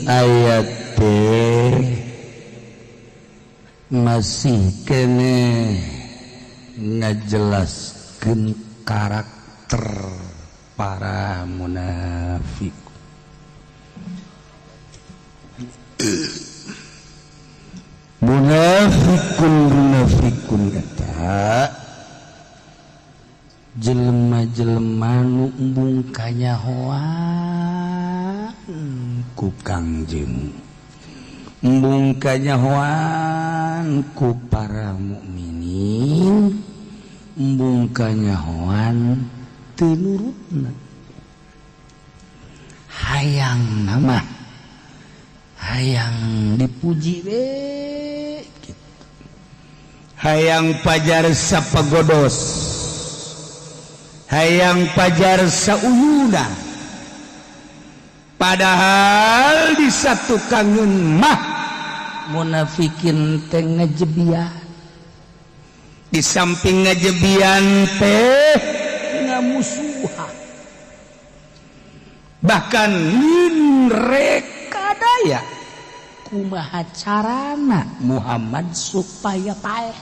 ayat masih kene ngajelaskeun karakter para munafik. Munafikun kata jelema-jelema nu embung kanyahoan ku Kangjeng, embung kanyahoan ku para mukminin, embung kanyahoan teu nurutna. Hayang nama hayang dipuji we gitu. Hayang pajar sapagodos, hayang pajar sauyuna, padahal di satu kangen mah munafikin teh ngajebian, di samping ngajebian teh ngamusuhan, bahkan reka daya kumaha carana Muhammad supaya paeh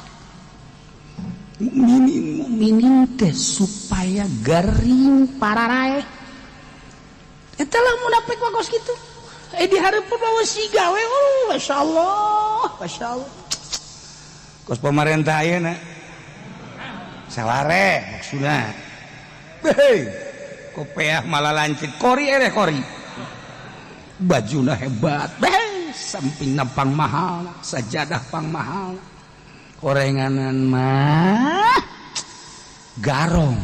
mukminin teh supaya garing pararae. Eta lah munafik wakos kitu. Di hareupeun bawa siga we, masyaallah, masyaallah. Kos pemerintah ayeuna saware maksudna. Hei, kopiah malah lancip, kori ereh kori. Bajuna hebat, sampingna pang mahal, sajadah pang mahal. Korenganan mah garong.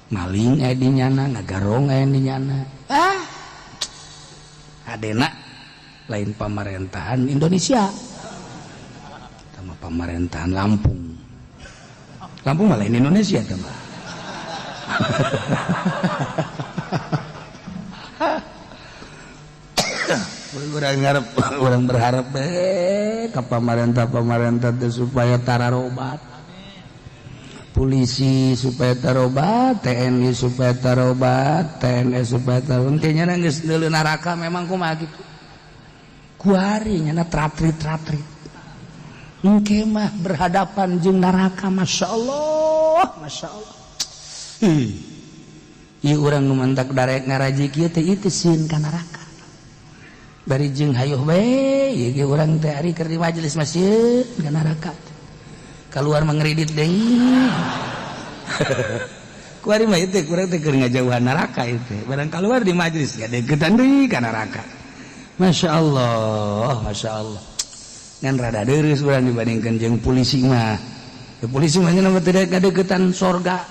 Maling aya di nyana, ngagarong aya di nyana. Adena lain pemerintahan Indonesia. Sama pemerintahan Lampung. Lampung mah lain Indonesia teh mah. Orang berharap ke pemerintah supaya tarobat, polisi supaya tarobat, TNI supaya tarobat, TNS supaya tarobat. Intinya geus deuleu neraka memang kumaha kitu. Kuari nya tratrit. Engke mah berhadapan jeung neraka, masyaallah, masyaallah. Ieu urang nu mantak darek ngaraji kieu teh ieu sieun ka neraka. Bari jeung hayuh bae ieu urang teh ari keur di majelis masjid ka neraka. Keluar mangridit deui. Ku ari mah teh urang teh keur ngajauhan neraka ieu teh. Barang keluar di majelis gadeugetan deui ka neraka. Masyaallah, masyaallah. Ngan rada deureus urang dibandingkeun jeung polisi mah. Polisi mah nya teh gadeugetan sorga.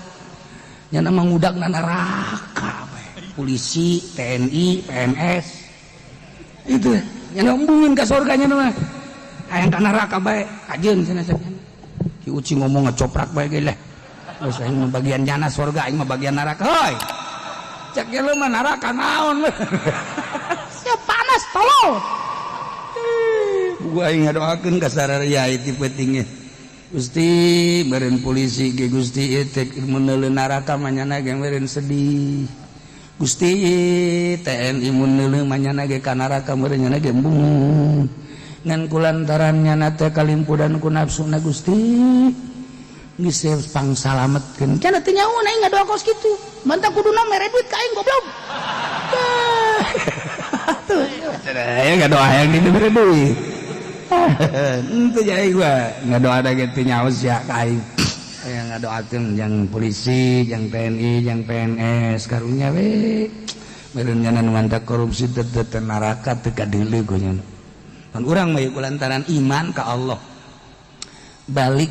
Nya mangudakna neraka bae. Polisi, TNI, PNS. Itu yang ngomongin ke surganya mah hayang ka neraka bae kajeun cenah sakieu ki uci ngomong ngecoprak bae ge leh geus aing mah bagian jana surga aing mah bagian neraka heuy cek ge mah neraka naon sia panas tolol gua aing ngadoakeun ka sararea ti penting ge Gusti beureun polisi ge Gusti teh mun neuleuh neraka mah nyana ge beureun sedih Gusti TNI mun neuleuh manyana ge ka neraka meureun nyana ge embung ngan kulantaran nyana teh kalimpudan ku nafsuna Gusti geus pangsalametkeun cenah teh nyaun aing ngadoa kos kitu mantap kuduna mere duit ka aing goblok tuh cenah aya ngadoa hayang di mere duit henteu jadi gua ngadoa da ge teh nyaos ya ka aing yang ngadoakeun yang polisi, yang TNI, yang PNS karunya we meureun nya nu mantak korupsi teh neraka teu kadeuleu go nya. Mun urang mah kulantaran iman ka Allah balik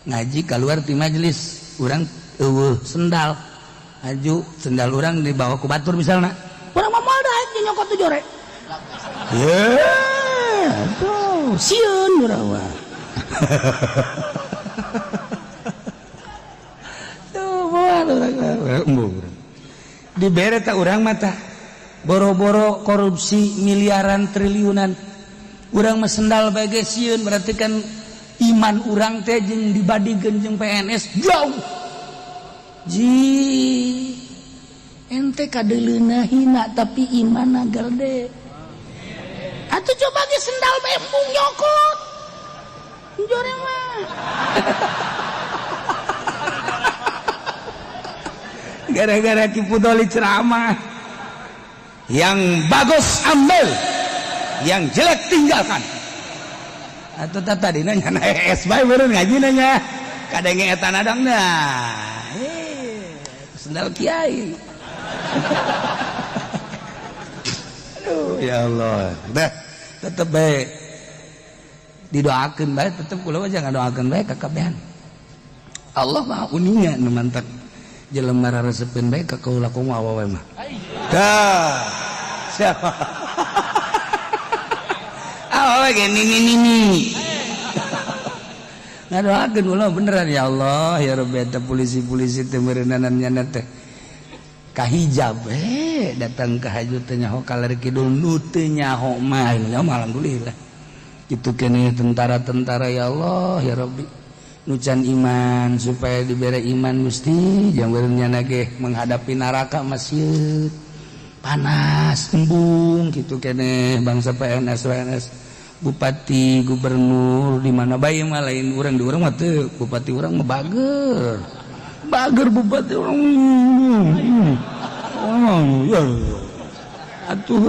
ngaji keluar ti majelis urang eueuh sendal aju sendal urang dibawa ku batur misalna urang mah moal daek nyokot tu jore tuh sieun urang mah dibere tak urang mata boro-boro korupsi miliaran triliunan urang mah sendal bae ge sieun berarti kan iman urang teh jeung dibandingkeun jeung PNS jauh ji ente kadeleuna hina tapi iman gede. Atuh coba ge sendal bembung nyokot. Jore mah. Gara-gara Kipu Doli ceramah. Yang bagus ambil, yang jelek tinggalkan. Atau tadi nanya es bae beureun ngaji nanya. Kadenge eta nadangna. Sendal kiai. Aduh ya Allah. Dah tetep bae didoakeun bae tetep kula jangan doakeun bae kakabehan. Allah mah uninga nu mantap jelema raresepkeun bae ka kaula kumaha wae mah. Dah. Siapa? Awewe ge nini. Ngadoakeun ulah beneran ya Allah ya Rabbi eta polisi-polisi teh meureunana nyana teh kahijab datang ka haju teh nyaho kaler kidul nu teu nyaho mah alhamdulillah kitu keneh tentara-tentara ya Allah ya Rabbi nu can iman supaya dibere iman Gusti jeung meureun nyana ge menghadapi neraka masih panas embung kitu keneh bangsa PNS bupati gubernur di mana bae mah lain urang di urang mah teu bupati urang mah bager bupati urang ya atuh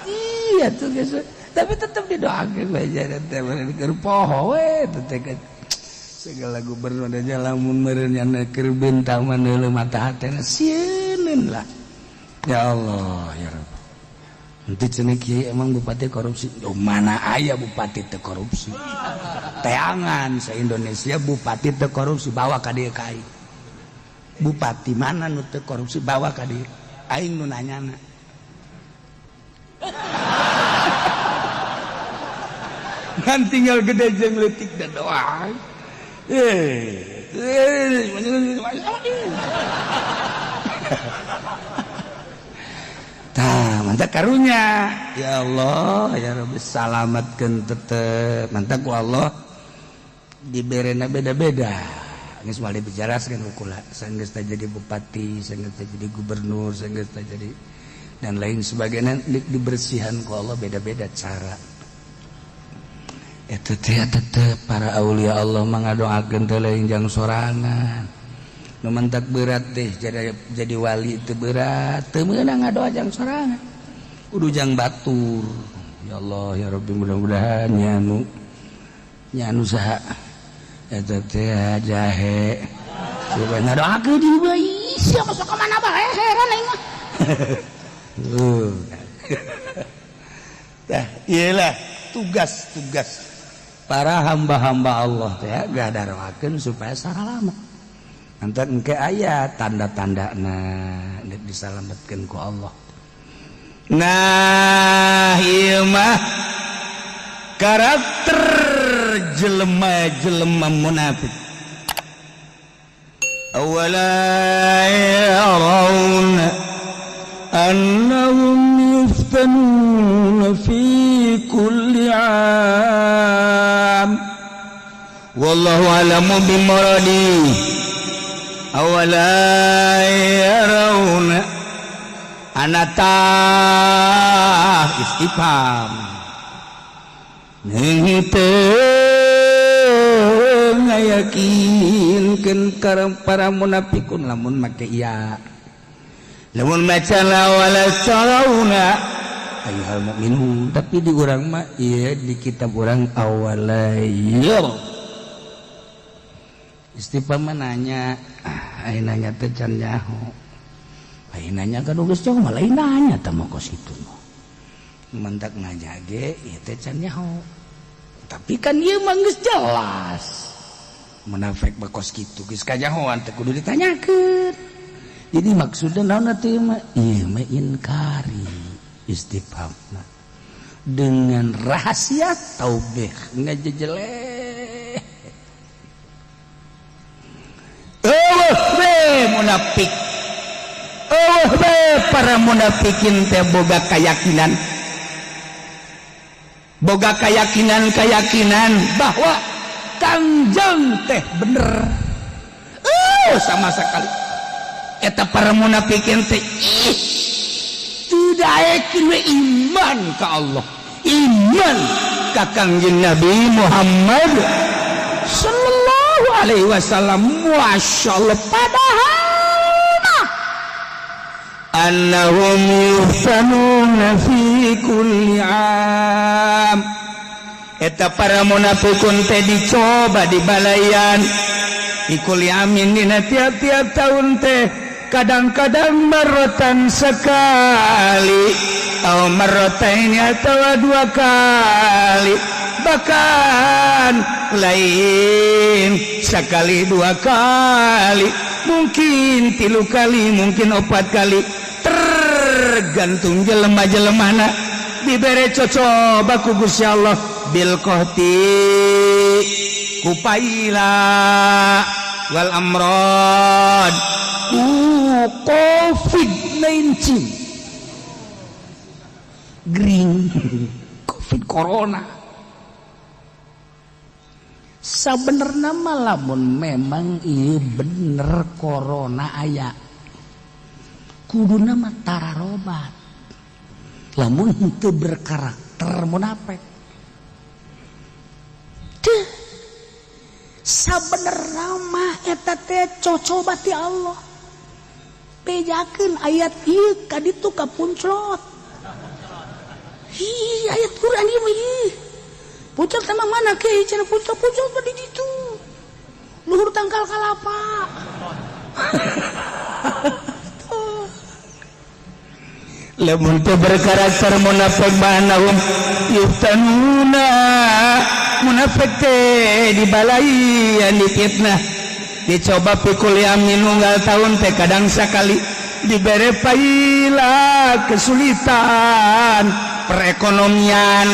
iya tuh guys tapi tetap didoakeun bae jaran teh keur poho we teh segala gubernur aja lamun meureun nya keur bentang mah neuleuh mata hatena sieun lah ya Allah ya Rabb. Nanti cenah kiai emang bupati korupsi. Oh, mana aya bupati teu korupsi? Teangan se-Indonesia bupati teu korupsi bawa ka dieu ka aing. Bupati mana nu teu korupsi bawa ka dieu. Aing nu nanyana. Kan tinggal gede jeung leutik da doang. Mantap karunya ya Allah ya Rabbi salamatkeun tetep mantap ku Allah diberena beda-beda geus moal dibicarakeun kula saenggeus jadi bupati saenggeus jadi gubernur saenggeus jadi dan lain sebagainya dibersihan ku Allah beda-beda cara eta teh tetep para aulia Allah mangadoakeun teh lain jang sorangan nu mentak berat deh jadi wali itu berat teu meunang ngadoa jang sorangan kudu jang batur ya Allah ya Rabbi mudah-mudahan nyanu saha eta teh jahe supaya ngadoakeun di bae sia masuk ka mana bae heran aing mah tah iyalah tugas para hamba-hamba Allah teh gadaroakeun supaya saralama antara engke aya tanda-tandana disalametkeun ku Allah. Nah ieu mah karakter jelema-jelema munafik. Awala yarawna annahum yuftanuna fi kulli 'am wallahu a'lamu bimuradi. Awala yarawna anata istifham ngeunte ngayakinkeun ka para munafikun lamun make iya lamun maca wala tarawna ayyuhal mukminun tapi di urang mah ieu di kitab urang awala istifham nanya ai nanya teh can nyaho ai nanya ka geus jauh mah lain nanya teh mah kos kitu mentak nanya ge ieu teh can nyaho tapi kan ieu mah geus jelas munafik bakos kitu geus kanyahoan teh kudu ditanyakeun jadi maksudna naon teh mah ieu mah inkari istifhamna dengan rahasia taubih ngajejeleh munafik para munafikin teh boga keyakinan bahwa Kangjeng teh bener sama sekali eta para munafikin teh tidak iman ka Allah, iman ka Kangjeng Nabi Muhammad sallallahu alaihi wasallam. Masyaallah, padahal annahum yuftanuna fi kulli am, eta para munafikun teh dicoba di balayan di kulli amin dina tiap-tiap tahun teh, kadang-kadang marratan sekali atau marrataini atau 2 kali, bahkan lain sekali 2 kali, mungkin 3 kali, mungkin 4 kali, tergantung jelema-jelemana dibere cocoba ku Gusti Allah bil qahti kupaila wal amrad COVID-19 green COVID corona. Sabenerna mah lamun memang ieu bener corona aya, kuduna mah tararobat. Lamun henteu berkarakter munafik, teh sabenerna mah eta teh cocoba ti Allah. Bejakeun ayat ieu ka ditu kapunclot. Hi, ayat Quran ieu mah ieu. Punclot sama mana ke cenah punclot di ditu. Luhur tangkal kalapa. Lamun teu berkarakter munafik manahum yuftanuna, munafik teh dibalayan difitnah, dicoba pikul yamin unggal tahun teh kadang sakali, dibere paila kesulitan perekonomian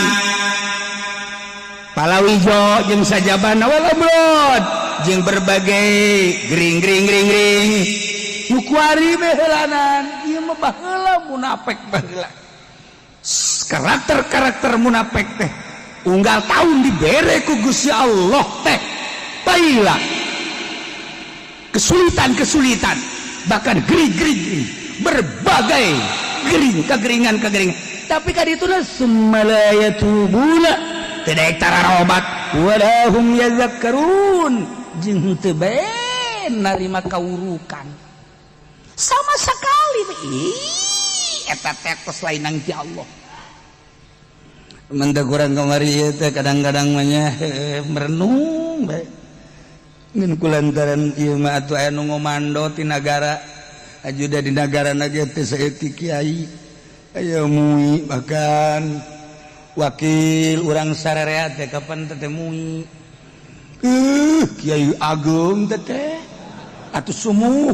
palawijo jeung sajabana walablod jeung berbagai gring nukuari behelanan ieu mah baheula munafik baheula. Karakter munafik teh unggal tahun dibere ku Gusti Allah teh paila kesulitan bahkan gering berbagai kegeringan tapi kadituna summalaya tubuna tidak tararobat walahum yazakkarun jeung teu bae narima kawurukan sama sekali. Eta teh tos lainang ti Allah. Mun teh kurang kamari teh kadang-kadang mah nya merenung bae. Ngan kulantaran ieu mah atuh aya nu ngomando ti nagara, ajuda di nagarana ge teh saeutik kiai. Aya mui bahkan wakil urang sarerea teh kapan teh mui. Kiai agung teh atuh sumuh.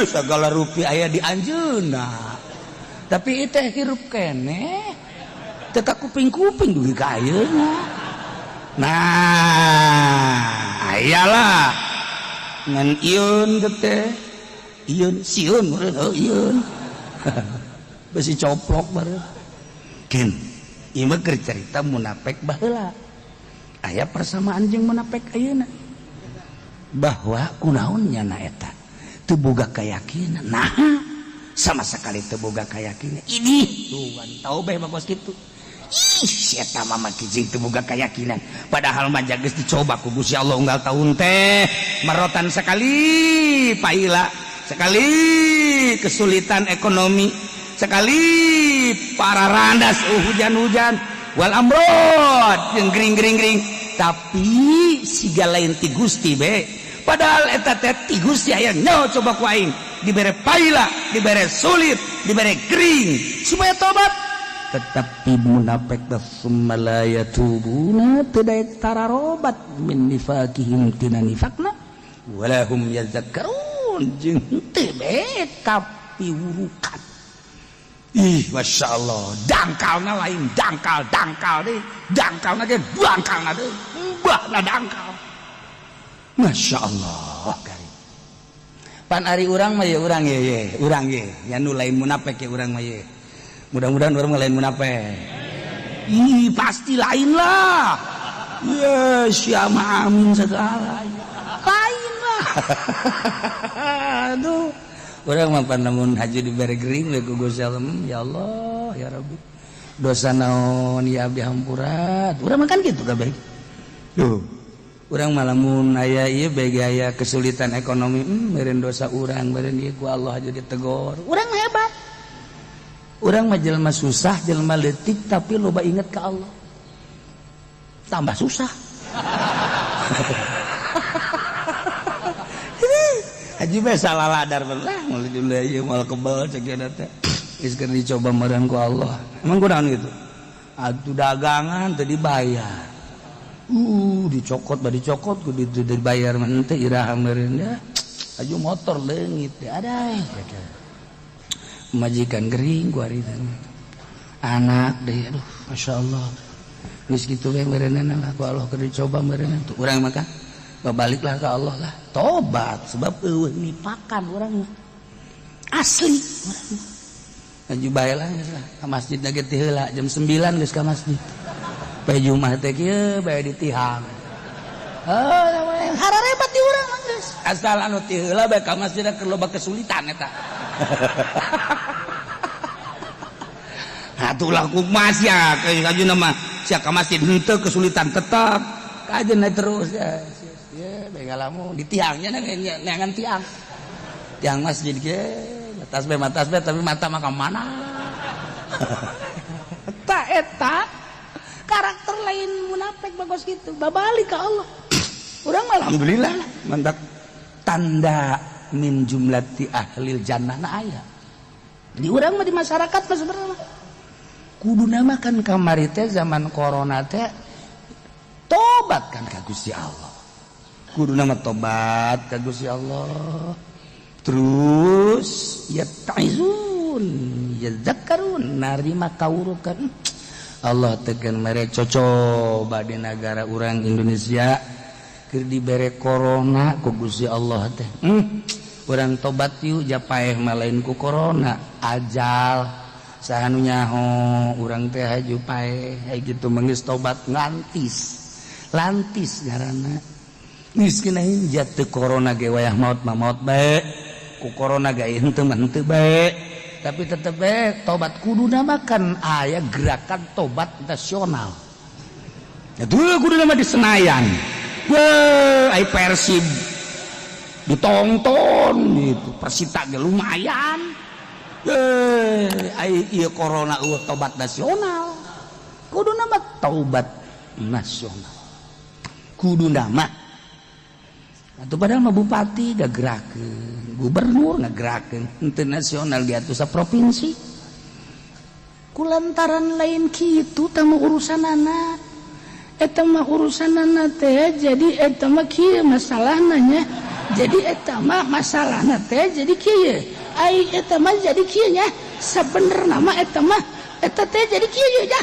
Segala rupiah aya di anjeunna. Tapi teh hirup keneh teu ka kuping-kuping dugi ka ayeuna. Nah, ayalah ngan ieun teh. Ieun sieun meureun ieun. Besi coplok bareng. Kin, ieu mah keur carita munafik baheula. Aya persamaan jeung munafik ayeuna. Bahwa kunaon nyana eta? Teu boga kayakinan. Nah, sama sekali teu boga kayakinan. Ini tuan tahu bae bakos kitu. Ih, eta mah makijing teu boga kayakinan. Padahal mah geus dicoba ku Gusti Allah unggal tahun teh. Marotan sekali paila, sekali kesulitan ekonomi, sekali pararandas hujan-hujan, wal amrod jeung gering. Tapi siga lain ti Gusti bae. Padahal eta teh ti Gusti aya nyaho coba ku aing dibere paila, dibere sulit, dibere kering supaya tobat. Tetapi munafik teh summalaya tubuna teu daek tararobat min nifaqihim tina nifaqna walahum yazakkarun jeung teu daek kapiwurukan. Ih, masyaallah, dangkalna lain dangkal deui, dangkalna ge dangkalna deui, mbahna dangkal. Masya Allah kari. Pan ari urang mah ya urang ye, urang ye. Ya nu lain munafik ya urang mah ye. Mudah-mudahan urang mah lain munafik. Ih pasti lain lah. Ya siapa amin segala. Lain lah. Aduh, orang mapan namun haji diberi gering we ku Gusti Allah. Ya Allah, ya Rabbi. Dosa naon ya abdi hampurat. Urang makan gitu kabeh. Duh. Urang malamun aya ieu bege aya kesulitan ekonomi, meureun dosa urang, meureun ieu ku Allah aja ditegor. Urang hebat. Urang mah jelema susah, jelema leutik tapi loba inget ka Allah. Tambah susah. Haji mah salah ladar belah mulai dulu ieu moal kebal cek eta teh. Geus keur dicoba meureun ku Allah. Emang kunaon gitu? Atuh dagangan teu dibayar. Dicokot ku ditu dibayar mah teh iraha meureun ya. Aju motor leungit teh ada. Majikan gering ku ari teh. Anak deh aduh masyaallah. Geus kitu we meureunna lah ku Allah keur dicoba meureunna tuh urang mah kan baliklah ke Allah lah tobat sebab eueuh nipakan urang mah asli urang mah aju bae lah ka masjid ge teh heula jam 9 geus ka masjid bae Jumat teh kieu bae ditihang hararebat di urang mah geus asal anu ti heula bae ka masjid keur loba kesulitan eta atulah kumas ya kajuna mah sia ka masjid henteu kesulitan tetep kajeuna terus ya ngalamu di tiangnya neangan tiang masjid ge tasbih tapi mata mah ka mana eta karakter lain munafik bagos gitu babalik ka Allah urang alhamdulillah mantak tanda min jumlati ahlil jannah na aya di urang mah di masyarakat mah sebenarnya kuduna mah kan kamari teh zaman corona teh tobat kan ka Gusti Allah kuduna mah tobat ka Gusti Allah terus ya ta'izun ya zakarun narima kawurukan Allah tegan mere cocoba di negara urang Indonesia keur dibere corona ku Gusti Allah teh urang tobat yuk japaeh mah lain ku corona ajal saha nu nyaho urang teh haju paeh aya kitu mah geus tobat lantis ngaranna miskin aing jatuh corona ge wayah maut mah maut bae ku corona ge henteu mah henteu bae tapi tetep bae tobat kuduna mah kan aya gerakan tobat nasional atuh kuduna mah di Senayan ai Persib ditonton gitu Persita ge lumayan ai ieu corona tobat nasional kuduna mah tobat nasional kuduna mah atau padahal mah bupati ngagerakeun gubernur ngagerakeun internasional di atuh provinsi kulantaran lain kitu teh mah urusanana eta mah urusanana teh jadi eta mah kieu masalahna nya jadi eta mah masalahna teh jadi kieu ai eta mah jadi kieu nya sabenerna mah eta mah eta teh jadi kieu nya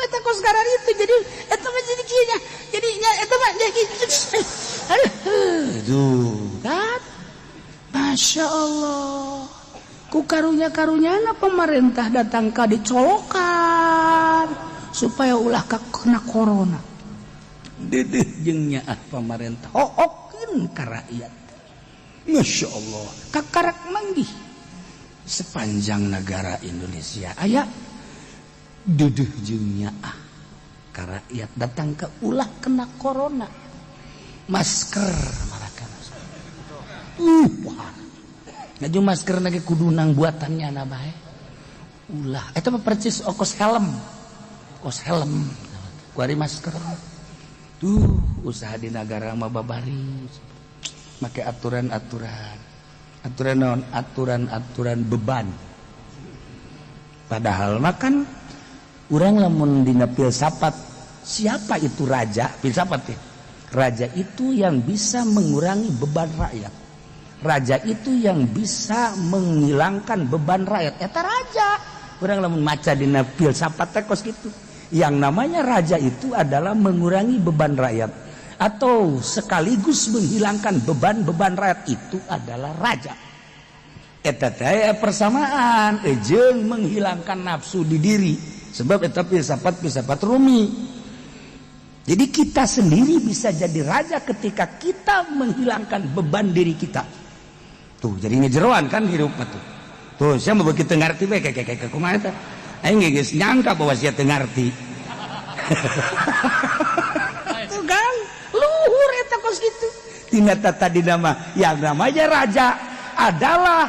eta kos garan itu jadi eta mah jadi kieu nya jadinya eta mah jadi aduh kan Masya Allah ku karunya-karunyana pemerintah datang ka dicolokan supaya ulah kena corona dedeh jeung nyaah pemerintah hookeun ka rakyat Masya Allah kakarak manggih sepanjang negara Indonesia aya duduh jeung nyaah ka rakyat datang ke ulah kena corona masker marakan ngaju masker nage kudunang buatannya na bae ulah eta mah percis kos helm kuari masker tuh usaha di negara mah babari make aturan naon aturan beban padahal makan urang lamun dina filsafat siapa itu raja filsafat ya raja itu yang bisa mengurangi beban rakyat raja itu yang bisa menghilangkan beban rakyat eta raja urang lamun maca dina filsafat teh kos kitu yang namanya raja itu adalah mengurangi beban rakyat atau sekaligus menghilangkan beban-beban rakyat itu adalah raja eta teh persamaan jeung menghilangkan nafsu di diri sebab eta filsafat Rumi. Jadi kita sendiri bisa jadi raja ketika kita menghilangkan beban diri kita. Tuh, jadi ngejeroan kan hidup tuh. Tuh, saya mau begitu ngerti bae kayak kumaha eta. Aing geus nyangka bahwa sia teu ngarti. Tuh kan, luhur eta kos kitu. Tina tadi nama yang namanya raja adalah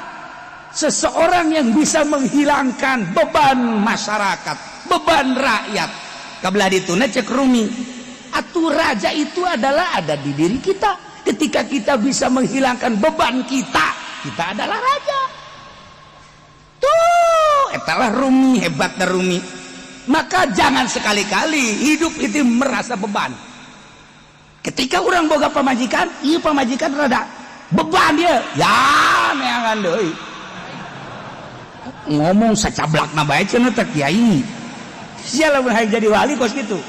seseorang yang bisa menghilangkan beban masyarakat, beban rakyat. Kabelah dituna cek Rumi. Atuh raja itu adalah ada di diri kita. Ketika kita bisa menghilangkan beban kita adalah raja. Tuh, etalah Rumi, hebatnya Rumi. Maka jangan sekali-kali hidup itu merasa beban. Ketika orang boga pamajikan, iya pamajikan rada beban dia. Ya, neangan deui. Ngomong sacablakna bae cenah teh kiai. Sia lamun hayang jadi wali kos kitu.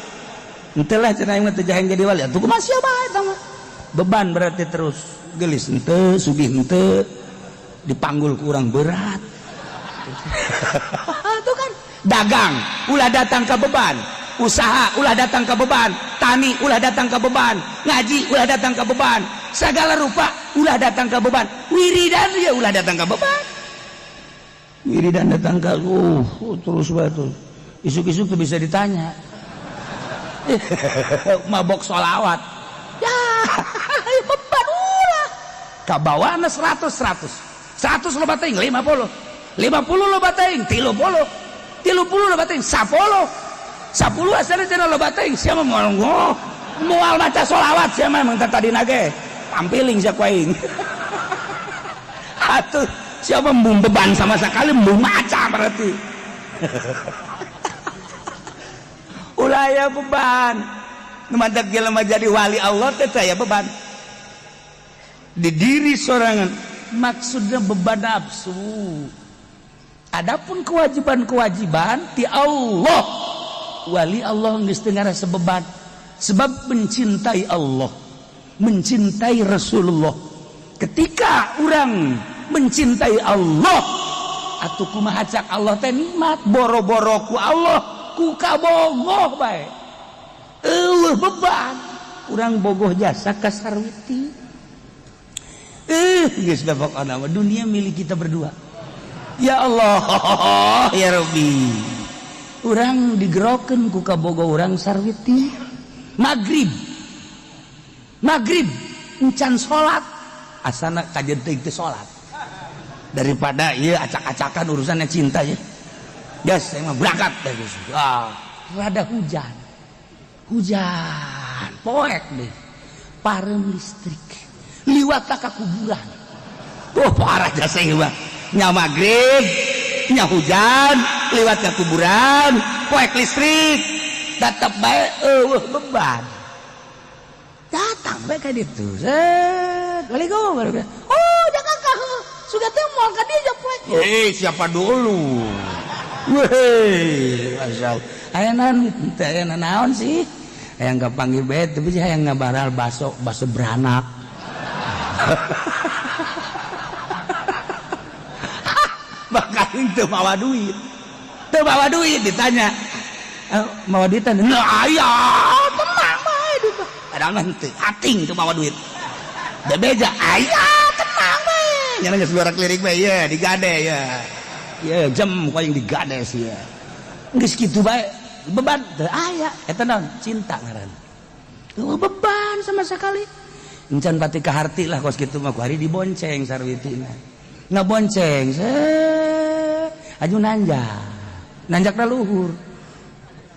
Henteu lah cenah aing teh hayang jadi wali. Atuh kumaha sia bae eta mah. Beban berarti terus gelis henteu, sugih henteu, dipanggul ku urang berat. Itu kan dagang ulah datang ke beban, usaha ulah datang ke beban, tani ulah datang ke beban, ngaji ulah datang ke beban, segala rupa ulah datang ke beban, wiridan ya ulah datang ke beban, wiridan datang ke terus batu isuk-isuk tuh bisa ditanya mabok sholawat ya beban ulah kabawana 100 lo bating 50 lo bating 30 lo bating 10 asalnya cenah lo bating siapa mau maca sholawat siapa emang tadi nage tampiling siapa aing atuh siapa beban sama sekali maca berarti ulah ya beban mantap jelema jadi wali Allah teh ya beban di diri sorangan maksudnya beban nafsu. Adapun kewajiban-kewajiban ti Allah wali Allah geus teu ngarasa beban sebab mencintai Allah, mencintai Rasulullah. Ketika orang mencintai Allah atuh kumaha cak Allah teh nikmat boro-boro ku Allah ku kabogoh bae. Eueuh beban urang bogoh jasa ka sarwiti. Geus pokona dunia milik kita berdua. Ya Allah, ya Rabbi. Urang digerokeun ku kabogoh urang sarwiti. Maghrib encan salat asana kajen teh salat. Daripada ieu acak-acakan urusannya cinta ya. Gas saya mah berangkat dari rada hujan poek deh parem listrik liwat ka kuburan parah jasa ieu nya magrib nya hujan liwat ka kuburan poek listrik tetep bae beban datang bae ka ditu Assalamualaikum jaga kah sudah teh moal ka dieu poek siapa dulu weh asal aya naon sih hayang kapanggih bae tapi hayang ngabaral baso beranak bakal teu mawa duit ditanya mawa duit nah aya tenang bae duit kadang teu ating teu mawa duit bebeja aya tenang bae nya geus luar klirik bae ya digade ya ya jam kau yang digades ya geus kitu bae beban teu aya eta naon cinta ngaran teu beban sama sekali encan pati kaharti lah kos kitu mah ku hari dibonceng sarwitina ngabonceng aju nanjakna luhur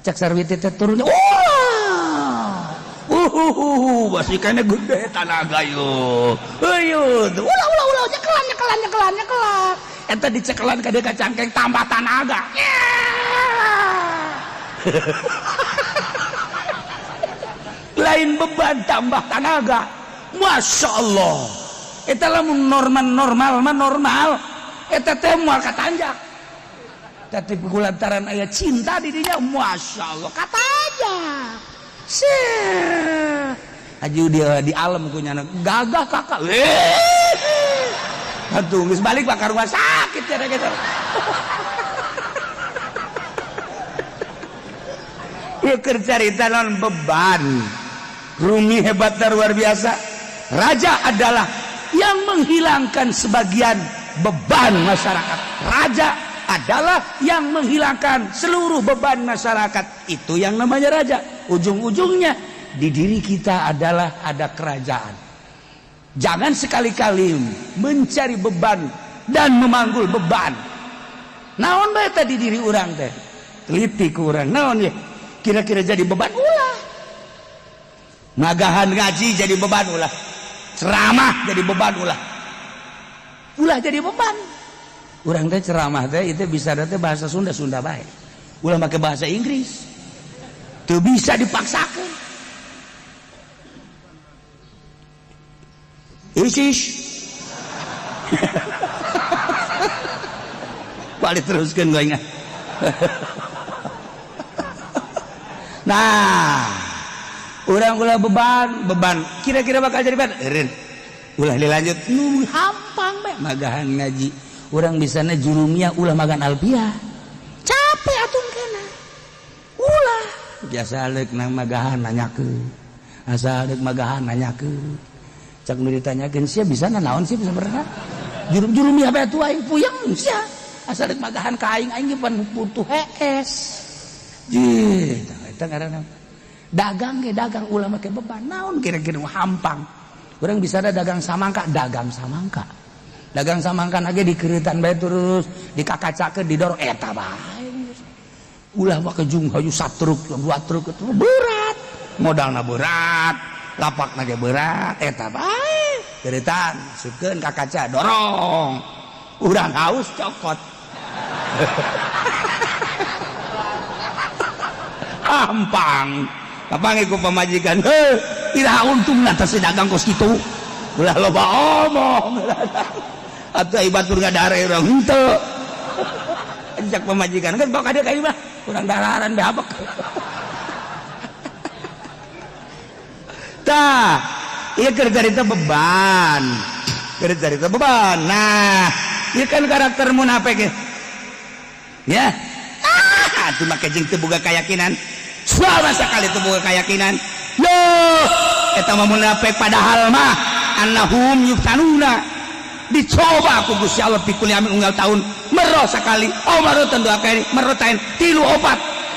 cak sarwiti teh turun basikana gede tanaga yo ulah nyekelan eta dicekelan ka dieu ka cangkeng tambah tanaga lain beban tambah tanaga Masya Allah eta lamun normal eta teh moal katanjak tapi kulantaran aya cinta di dinya Masya Allah katanjak aju dia di alam kunyana gagah kakak atuh geus balik bakar rumah sakit cara gitu Cerita non beban. Rumi hebat dan luar biasa. Raja adalah yang menghilangkan sebagian beban masyarakat. Raja adalah yang menghilangkan seluruh beban masyarakat. Itu yang namanya raja. Ujung-ujungnya di diri kita adalah ada kerajaan. Jangan sekali-kali mencari beban dan memanggul beban. Naon bae tadi diri orang teh? Teliti ku urang. Naon ya? Kira-kira jadi beban ulah. Nagahan ngaji jadi beban ulah. Ceramah jadi beban ulah. Ulah jadi beban. Urang teh ceramah teh itu bisa teh bahasa Sunda bae. Ulah make bahasa Inggris. Teu bisa dipaksakeun. Isis. Balik teruskan gue ingat. Nah, orang ulah beban. Kira-kira bakal jadi beban. Ulah dilanjut. Hampang be. Magahan ngaji. Orang bisana jurumia ulah magan alpiah. Capek atun kena. Ulah. Biasa leuk nang magahan nanyakeun. Asa leuk magahan nanyakeun. Cak nu ditanyakeun sia bisa naon sih sebenarnya? Jurum-jurumia bae atuh aing puyeng sia. Asal rek magahan ka aing pan butuh hees. Jih, eta ngaranna. Dagang ge dagang ulah make beban. Naon kira-kira hampang. Urang bisa ada dagang samangka. Dagang samangka lagi dikeritan bae terus dikakacakeun didorong eta bae. Ulah mah kejung hayu 1 truk, 2 truk itu berat. Modalna berat, lapakna ge berat, eta bae. Keritan sukeun ka kaca dorong. Urang haus cokot. Hampang. Kapange ku pamajikan, iraha untungna teh si dagang kos kitu. Ulah loba omong. Atuh ai batur ngadare urang henteu. Ajak pamajikan kan bok ada ka ieu mah. Urang dararan bae habek. Tah, ieu keur carita beban. Keur carita beban. Nah, ieu kan karakter munafik ya. Atuh mah kejeng teu boga keyakinan. Sama sekali teu boga keyakinan. Yo, eta mah munafik padahal mah annahum yuftanuna. Dicoba ku Gusti Allah pikul yamin unggal tahun mero sakali, marotan 2 kali, marotain 3 4.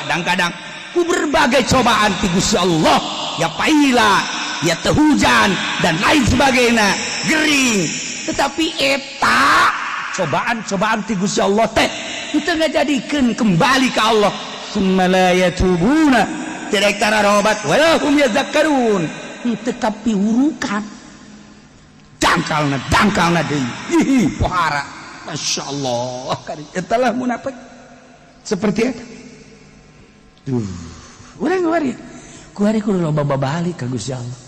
Kadang-kadang ku berbagai cobaan ti Gusti Allah, ya paila, ya teu hujan dan lain sebagainya, gering. Tetapi eta cobaan-cobaan ti Gusti Allah teh kita ngajadikeun kembali ke Allah. Summa yatubuna tidak tararobat walahum yazakkarun. Tetapi urukan dangkalna deui pohara. Masyaallah etalah munafik seperti eta. Urang ngari kudu loba balik ka Gusti Allah.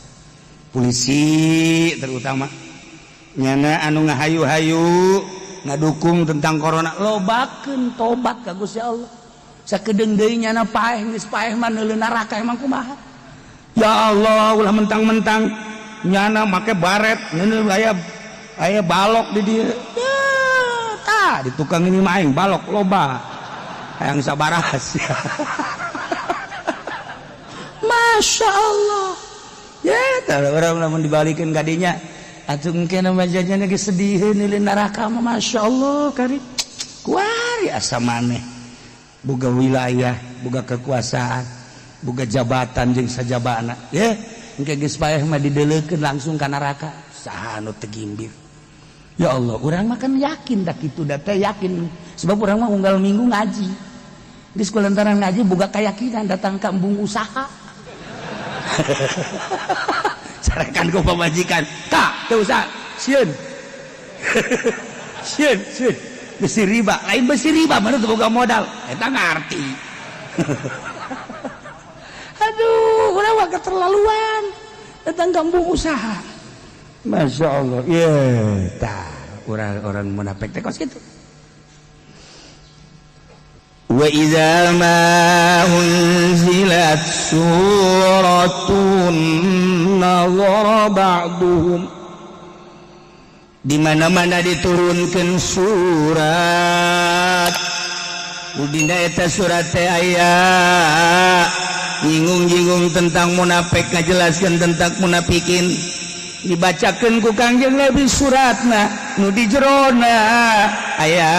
Polisi terutama nyana anu ngahayu-hayu ngadukung tentang corona, lobakeun tobat ka Gusti Allah. Sakedeung deui nyana paeh geus paeh mah neuleun neraka emang kumaha? Ya Allah, ulah mentang-mentang nyana make baret, neuleun aya balok di dieu. Ya, tah di tukang ini mah aing balok loba. Hayang sabaras. Masya Allah. Ya, tah urang lamun dibalikeun ka dinya atuh mungkin nama jajan lagi sedih neuleun neraka mah Masya Allah kari. Kuari asa maneh boga wilayah, boga kekuasaan, boga jabatan jeung sajabana. Ya, engke geus paeh mah dideuleukeun langsung ka neraka. Saha anu teu gimbir. Ya Allah, urang mah kan yakin dah kitu da teh yakin sebab urang mah unggal minggu ngaji. Geus kulantaran ngaji boga keyakinan datang ka embung usaha. Sarekan ku pamajikan, "Kak, teu usah, sieun." Sieun. Besi riba, lain besi riba mana teu boga modal. Eta ngarti. Aduh, urang mah keterlaluan. Datang kampung usaha. Masya Allah. Ya, tah orang munafik teh kos kitu. Wa idza ma unzilat suratun nazara ba'duhum. Di mana-mana diturunkeun surat udina eta surat teh aya nyinggung-nyinggung tentang munafik ngajelaskeun tentang munafikin dibacakeun ku Kangjeng Nabi suratna nu di jerona aya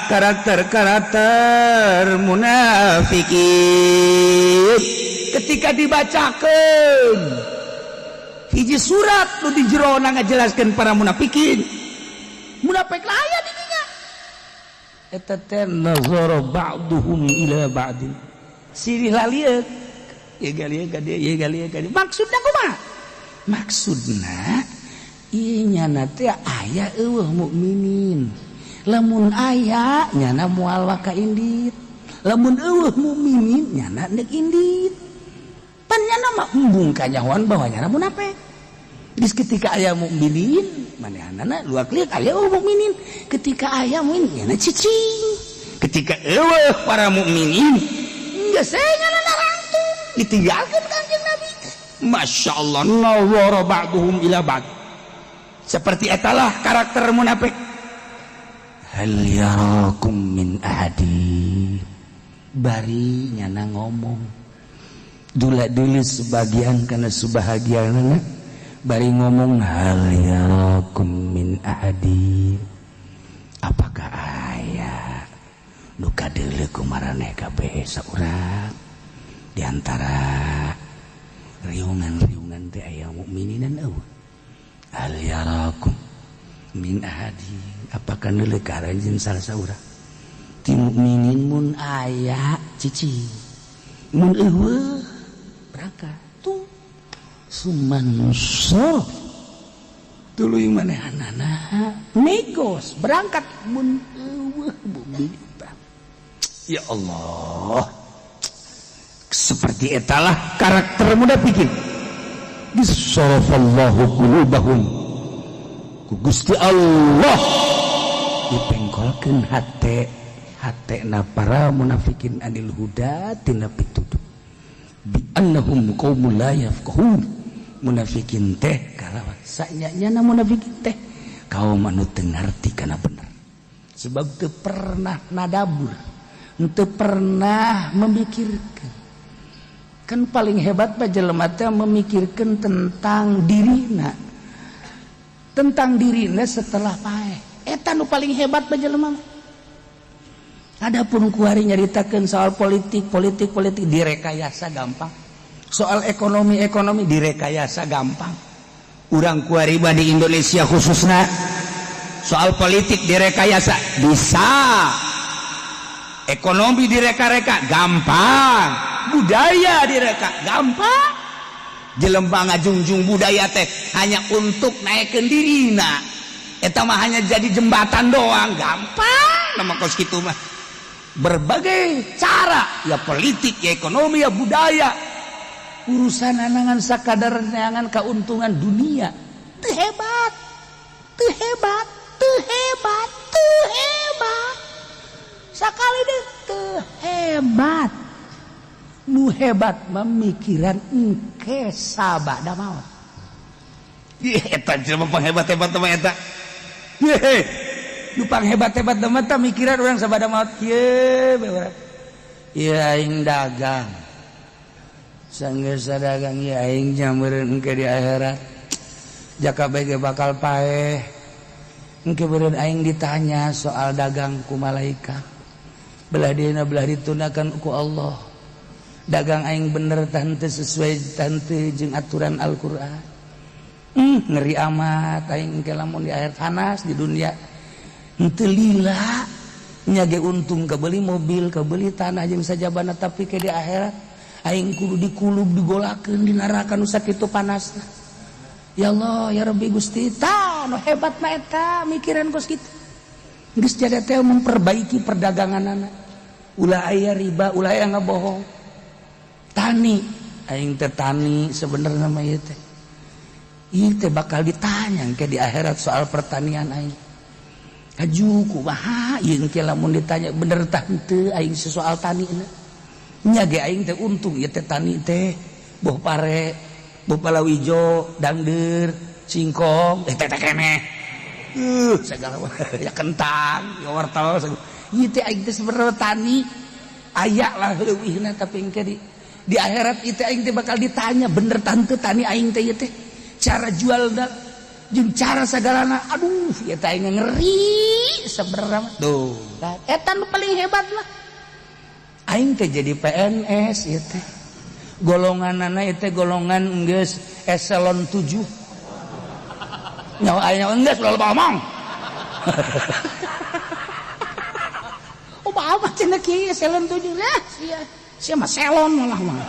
karakter-karakter munafikin ketika dibacakeun hiji surat nu di jerona ngajelaskeun para munafikin munafik aya di dinya eta teh nazara ba'duhum ila ba'din sirih lalieuk ye galieu ka dieu ye galieu ka dieu maksudna kumaha maksudna ieu nyana teh aya eueuh mukminin lamun aya nyana moal ka indit lamun eueuh mukminin nyana neuk indit pan nyana mah embung kanyahoan bahwa nyana munafik geus ketika aya mukminin manehanana luak liuk aya mukminin ketika aya mukmin nyana cicing ketika eueuh para mukminin geus nyana narangtung ditinggalkeun Kanjeng Nabi Masya Allah nawara ba'duhum ila ba'd seperti etalah karakter munafik hal yarakum min ahadi bari nyana ngomong dula-dulu sebagian karena sebahagianna bari ngomong hal yarakum min ahadi apakah aya nu kadeuleu ku maraneh kabeh saurang diantara riungan-riungan teh aya mukmininan eueuh hal yarakum min ahadi apakah neuleuh ka anjeun salah saurang ti mukminin mun aya cici mun eueuh berangkat tuh sumanusor tuluy manehanana negos berangkat mun eueuh mukmin ya Allah seperti etalah karakter munafikin disarafallahu qulubahum ku Gusti Allah dipengkolkeun hatena para munafikin anil huda tina pituduh bi annahum qaumul la yafqahun munafikin teh kalawan sanyana munafikin teh kaum anu teu ngarti kana bener sebab teu pernah nadabur teu pernah memikirkan kan paling hebat mah jelema teh memikirkan tentang dirina setelah paeh eta nu paling hebat mah jelema adapun kuari nyaritakeun soal politik direkayasa gampang soal ekonomi direkayasa gampang urang kuari di Indonesia khususnya soal politik direkayasa bisa ekonomi direka-reka gampang budaya direka gampang jelema ngajungjung budaya teh hanya untuk naikkeun dirina eta mah hanya jadi jembatan doang gampang nama kos kitu mah berbagai cara ya politik ya ekonomi ya budaya urusan anangan sakadar neangan keuntungan dunia teu hebat sakali deh teu hebat nu hebat memikiran engke sabada maot eta jelema panghebat-hebat mah eta nu panghebat-hebat mah teh mikiran urang sabada maot kieu beurang ieu aing dagang sanggeus dagang ieu aing nyameureun engke di akhirat jaka bae bakal paeh engke beureun aing ditanya soal dagang ku malaikat belah dina belah ditunakan ku Allah dagang aing bener tante sesuai tante jeung aturan Al-Qur'an ngeri amat aing ke lamun di akhir panas di dunia henteu lila nyage untung kebeuli mobil kebeuli tanah jeung sajabana tapi ke di akhirat aing kudu dikulub digolakeun di neraka nu sakitu panasna ya Allah ya Rabbi Gusti tah nu hebat mah eta mikiran kos kitu geus jadi teh memperbaiki perdaganganana ulah aya riba ulah aya ngabohong tani aing teh tani sebenarnya mah ieu teh ieu teh bakal ditanya engke di akhirat soal pertanian aing aju kumaha ieu engke lamun ditanya bener tah henteu aing soal tanina nya ge aing teh untung ieu teh tani teh boh pare boh palawija dangdeur singkong teh keneh segala ya kentang ya wortel ieu teh aing teh sebenarnya tani aya lah leuwihna tapi engke di di akhirat itu aing teh bakal ditanya bener tante tani aing teh teh cara jual da jeung cara sagalana. Aduh ieu teh aing ngeri sabenerna tuh eta nu paling hebat mah aing teh jadi PNS ieu teh golonganana ieu teh golongan geus eselon 7 nyawa aing geus loba ngomong apa cenah kieu eselon 7 lah sia mah selon malah mah.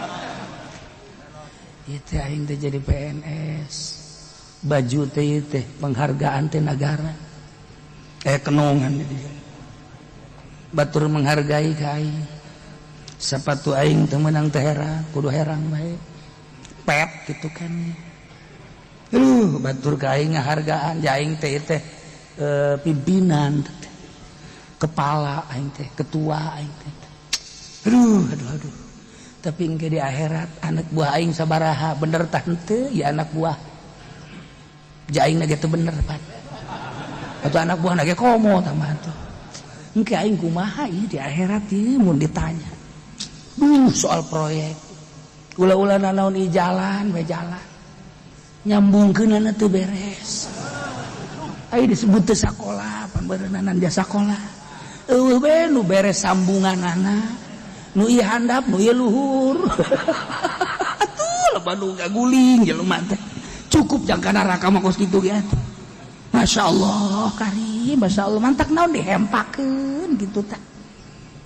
Ieu teh aing teh jadi PNS. Baju teh teh penghargaan teh negara. Kenongan dia. Batur menghargai ka aing. Sapatu aing teu meunang teh herang, kudu herang bae. Pet gitu kan. Batur ka aing ngahargaan, aing teh pimpinan teh. Kepala aing teh, ketua aing teh. Aduh. Tapi engke di akhirat anak buah aing sabaraha bener tah henteu ya anak buah. Jaing na gitu bener pan. Atuh anak buah na ge komo tah mah atuh. Engke aing kumaha ieu di akhirat ieu mun ditanya. Soal proyek. Ulah-ulana naon ieu jalan we jalan. Nyambungkeunana teu beres. Ai disebut teu sakola, pambeureunan jasa sakola. Eueuh we nu beres sambunganana. Nu ieu handap, nu ieu luhur. Atuh loba nu gaguling jelema teh. Cukup jang kana neraka mah kos kitu ge atuh. Masyaallah karim, masyaallah mantak naon dihempakeun kitu tah.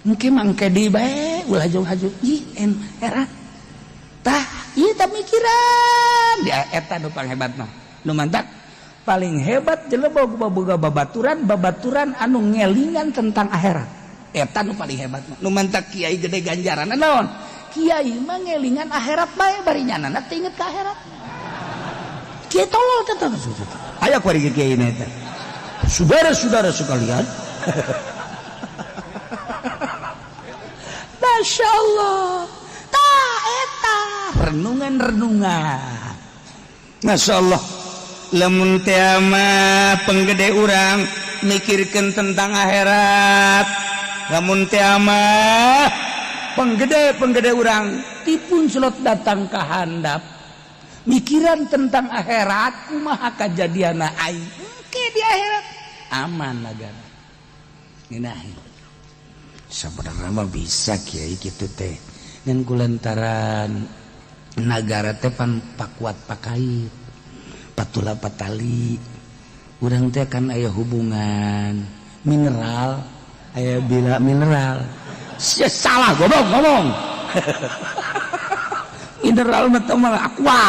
Engke mangke di bae ulah haju-haju ih era. Tah, ieu tah mikiran. Dia eta nu paling hebat mah. Nu mantak paling hebat jelema boga babaturan anu ngelingan tentang akhirat. Eta nu paling hebat mah. Nu mantak kiai gede ganjaran naon? Kiai mah ngelingan akhirat bae bari nyanana teh inget ka akhirat. Kiai tolol teh. Aya ku ari kiai eta. Saudara-saudara sekalian. Masya Allah. Tah eta renungan. Masya Allah. Lamun teh mah penggede urang mikirkeun tentang akhirat. Lamun teh mah penggede urang tipun selot datang ka handap mikiran tentang akhirat kumaha kajadianna aing engke di akhirat aman negara. Ngeunaheun. Sabenerna mah bisa kiai kitu teh. Ngan kulantaran nagara teh pan pakuat pakait. Patula patali. Urang teh kan aya hubungan mineral, aya bila mineral. Salah ngomong. Mineral mah teh mah aqua.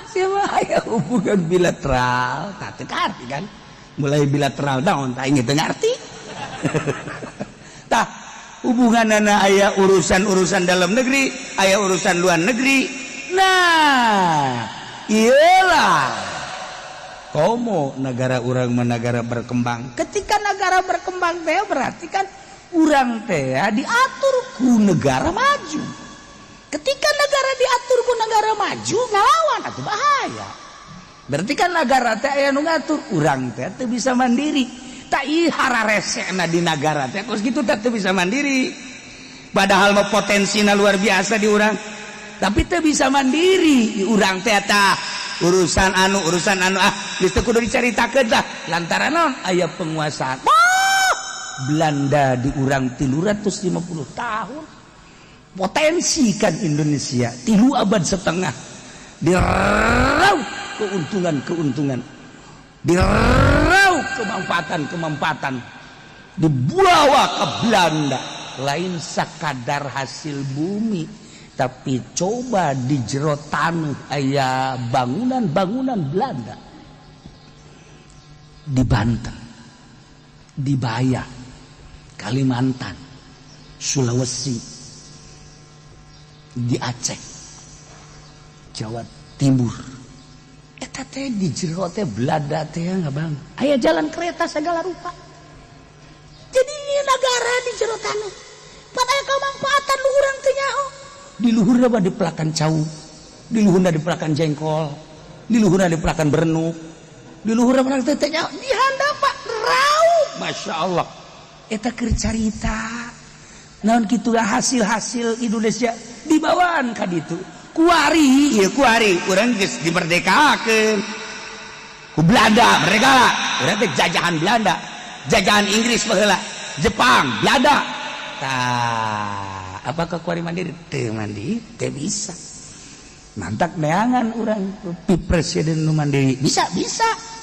Siapa aya hubungan bilateral, tah teu ngarti kan. Mulai bilateral daun tah inget ngarti. Tah hubunganana aya urusan dalam negeri, aya urusan luar negeri. Nah, iyalah komo negara urang mah negara berkembang. Ketika negara berkembang teh berarti kan urang teh diatur ku negara maju. Ketika negara diatur ku negara maju ngalawan atuh bahaya. Berarti kan negara teh aya nu ngatur, urang teh teu bisa mandiri. Tak ieu hararesena di negara teh kos kitu teh teu bisa mandiri. Padahal mah potensina luar biasa di urang. Tapi teu bisa mandiri di urang teh tah urusan anu geus teu kudu dicaritakeun tah lantaran naon aya penguasa Belanda di urang 350 tahun potensikan Indonesia 3 abad setengah diraup keuntungan diraup kemanfaatan dibawa ke Belanda lain sakadar hasil bumi tapi coba di jero tanah aya bangunan Belanda di Banten, di Baya, Kalimantan, Sulawesi, di Aceh, Jawa Timur. Eta teh di jero teh Belanda teh ngabang. Aya jalan kereta segala rupa. Jadi negara di jero tanah. Padahal kemanfaatan lu urang teh nyaho. Di luhurna mah dipelakan cau, di luhurna dipelakan jengkol, di luhurna dipelakan berenuk, di luhurna menang tetenya di handap Pak raup. Masya Allah eta keur carita naon kitu hasil-hasil Indonesia dibawaan ka ditu kuari ieu kuari urang geus dimerdekakeun ku Belanda merdeka urang teh jajahan Belanda jajahan Inggris baheula Jepang Belanda tah apakah kuari mandiri teu mandiri teu bisa mantak neangan urang presiden nu mandiri bisa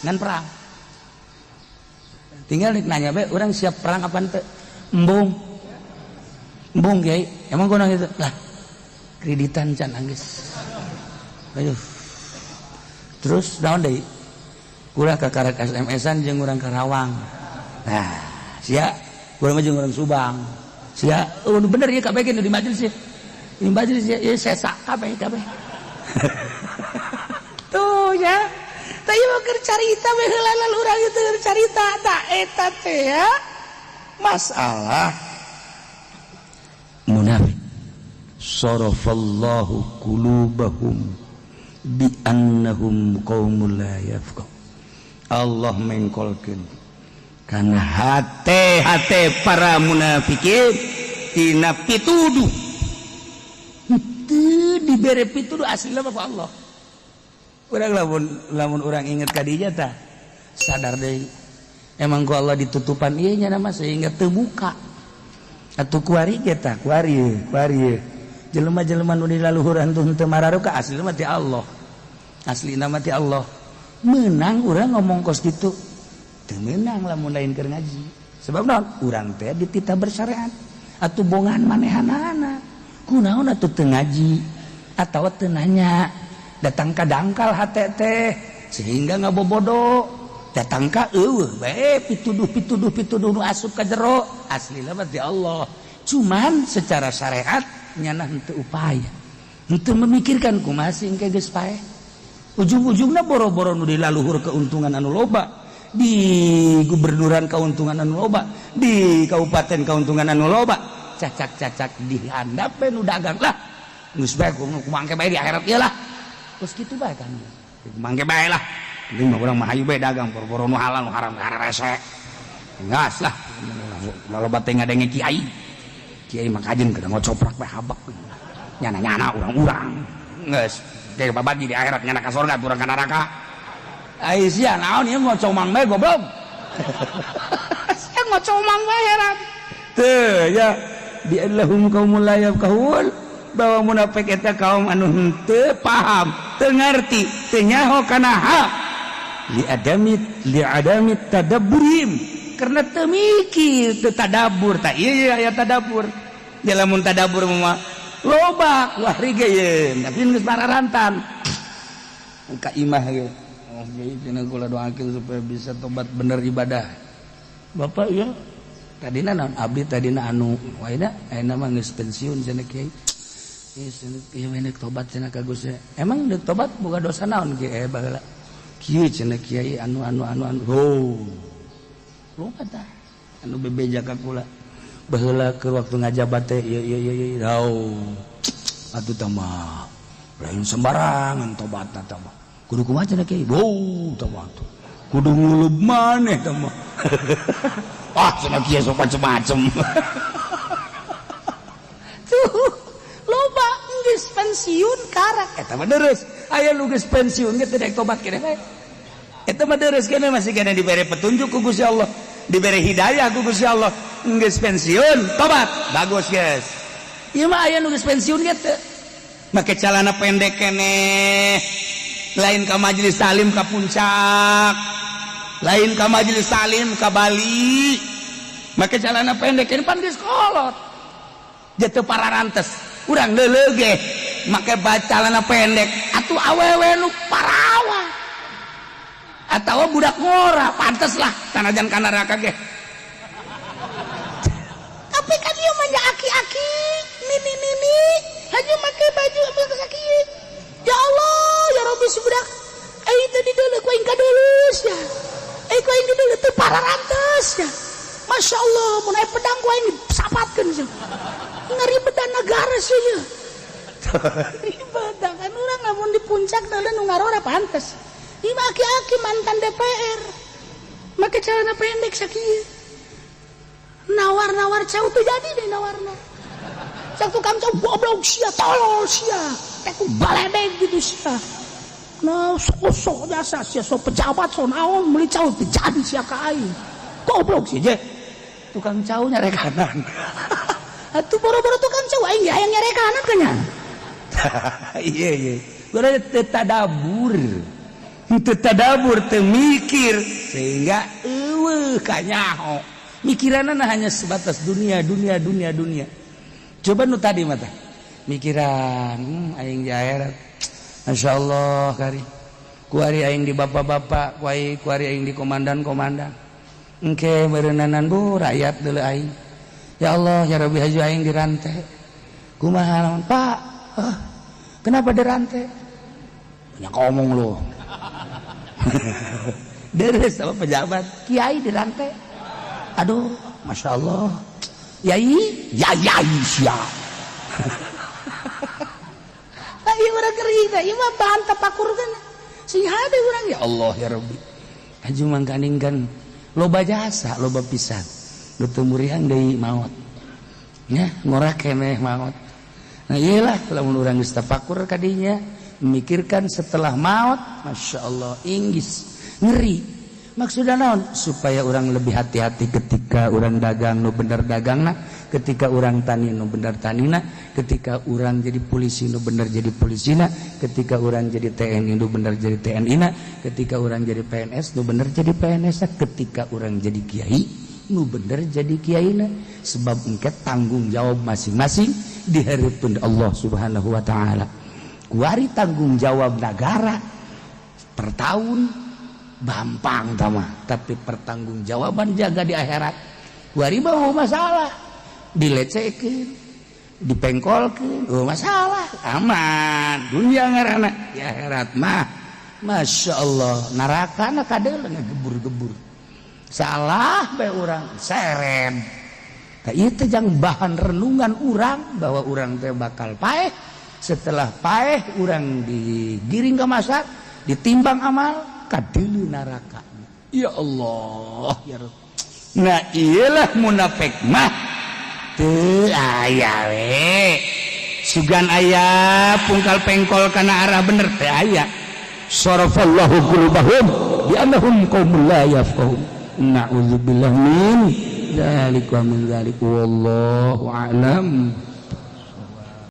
ngan perang tinggal nanya be urang siap perang apa teu embung Kiai emang kunaon gitu lah kreditan can anggeus aduh terus naon deui urang ka karek SMS-an jeung urang ka Rawang nah sia urang mah jeung urang Subang sia oh bener ieu kabeh nu di majelis ya di majelis ya ieu sesa kabeh tuh ya tah ieu keur carita baheula urang itu carita da eta teh ya masalah munafik sarafallahu qulubahum bi annahum qaumul la yafqah Allah mengkolkeun kana hate para munafikin tina pituduh teu dibere pituduh asli mah ku Allah urang lamun urang inget ka dinya tah sadar deui emang ku Allah ditutupan ieu nya mah sehingga teu buka atuh kuari kita kuari jelema-jelema nu di laluhuran teu teu mararuka asli mah ti Allah aslina mah ti Allah menang urang ngomong kos kitu teu meunang lamun lain keur ngaji sebab naon urang teh dititah bersyariat atuh bongan manehanana kunaon atuh teu ngaji atawa teu nanya datang ka dangkal hate teh sehingga ngabobodo datang ka eueuh bae pituduh nu asup ka jero aslina mah ti Allah cuman secara syariat nyana henteu upaya henteu memikirkan kumaha sing ke geus paeh ujung-ujungna boro-boro nu dilaluhur keuntungan anu loba di gubernuran keuntungan anu loba di kabupaten keuntungan anu loba cacak-cacak dihandap nu dagang lah geus bae kumangke bae di akhirat ieu lah terus kitu bae kan kumangke bae lah ini mah urang mah hayu bae dagang boro-boro nu halal nu haram rese gas lah loba teh ngadenge kiai mah kajen kada ngocoprak bae habak nyana-nyana urang-urang geus teh babadi di akhirat nyana ka surga urang ka neraka ai sia naon ieu ngocomang bae goblok sia ngocomang bae heran teu ya bi allahum qaumul la yafqahun bahwa munafik eta kaum anu henteu paham teu ngarti teu nyaho kana hak li adami tadabburim karena teu mikir teu tadabbur tah ieu aya tadabbur da lamun tadabbur mah loba kuari ge ye tapi geus pararantan ka imah ge oh jadi kula doakeun supaya bisa tobat bener ibadah Bapak ya tadina naon abdi tadina anu waina ayeuna mah geus pensiun cenah kiai ieu we neuk tobat cenah ka Gusti emang neuk tobat boga dosa naon kiai baheula kieu cenah kiai anu lupa tah anu bebeja ka kula baheula keur waktu ngajabat teh ieu atuh tah mah lain sembarangan tobatna tah mah kudu kumaha cenah kiai tah mah kudu ngulub maneh tah mah ah cenah kiai sok macem-macem tuh loba geus pensiun karak eta mah deres aya nu geus pensiun ge teu daek tobat keneh bae eta mah deres keneh masih keneh dibere petunjuk ku Gusti Allah dibere hidayah ku Gusti Allah geus pensiun tobat bagus geus ieu mah aya nu geus pensiun ge teu make calana pendek keneh lain ka majelis taklim ka puncak lain ka majelis taklim ka Bali make calana pendek keneh pan geus kolot jadi teu pararantes urang leuleuh ge make calana pendek atuh awewe nu parawa atawa budak ngora pantes lah tanajan ka neraka ge tapi kan ieu mah aki-aki nini hanya make baju ambil sakieu ya Allah ya Rabbi si budak ai tadi deuleu ku aing kadeulus ya ai ku aing deuleu teu pararantes ya Masya Allah mun aya pedang ku aing sapatkeun sia ngaribedan negara sih ya ribedan kan urang lamun di puncak deuleu nu ngarora pantes ieu aki-aki mantan DPR make celana pendek sakieu nawar-nawar cau tuh jadi deh nawarna cak tukang cau goblok sia tolol sia aku baledeg gitu sia nah sok jasa sia sok pejabat sok naon meuli cau teh jadi sia ka aing goblok sia je tukang cau nyarekanan atuh boro-boro tukang cau aing hayang nyarekanan kanya iya berarti teu tadabur teu mikir sehingga eueuh kanyaho mikiranna hanya sebatas dunia. Coba nu tadi mata mikiran aing di akhirat masyaallah kari ku ari aing di bapak-bapak ku ari aing di komandan-komandan engke meureunnanan bu rakyat deuleu aing ya Allah ya Rabbi haju aing dirantai kumaha Pak kenapa dirantai banyak ngomong lu deres sama pejabat kiai dirantai aduh masya Allah yai siap iya orang kering iya mah bahan tapakur kan sing hade urang ya Allah ya Rabbi aju mangkaningkan loba jasa loba pisan nu teu murihan deui maot nya ngora keneh maot nah iyalah lamun urang geus tapakur ka dinya memikirkan setelah maut masya Allah inggis ngeri maksudnya naon supaya orang lebih hati-hati ketika orang dagang nu bener dagangna ketika orang tani nu bener tanina ketika orang jadi polisi nu bener jadi polisina ketika orang jadi TNI nu bener jadi TNI na ketika orang jadi PNS nu bener jadi PNS na ketika orang jadi kiai nu bener jadi kiai na sebab engke tanggung jawab masing-masing dihareupeun Allah Subhanahu wa taala kuari tanggung jawab negara per tahun gampang tama tapi pertanggungjawaban jaga di akhirat kuari mah masalah dilecekeun dipengkolkeun masalah aman dunia ngaranna di akhirat mah masya Allah neraka na kadeuleung ngegebur-gebur salah bae urang seren tah ieu teh jang bahan renungan urang bahwa urang teh bakal paeh setelah paeh urang digiring ka masak ditimbang amal kadulu neraka ya Allah ya Rabb nah iyalah munafik mah teu aya we sugan aya pungkal pengkol kana arah bener teu aya sarafallahu qulubahum bi annahum qaumul la yafqahun na'udzubillahi min dzalik wa min dzalik wallahu a'lam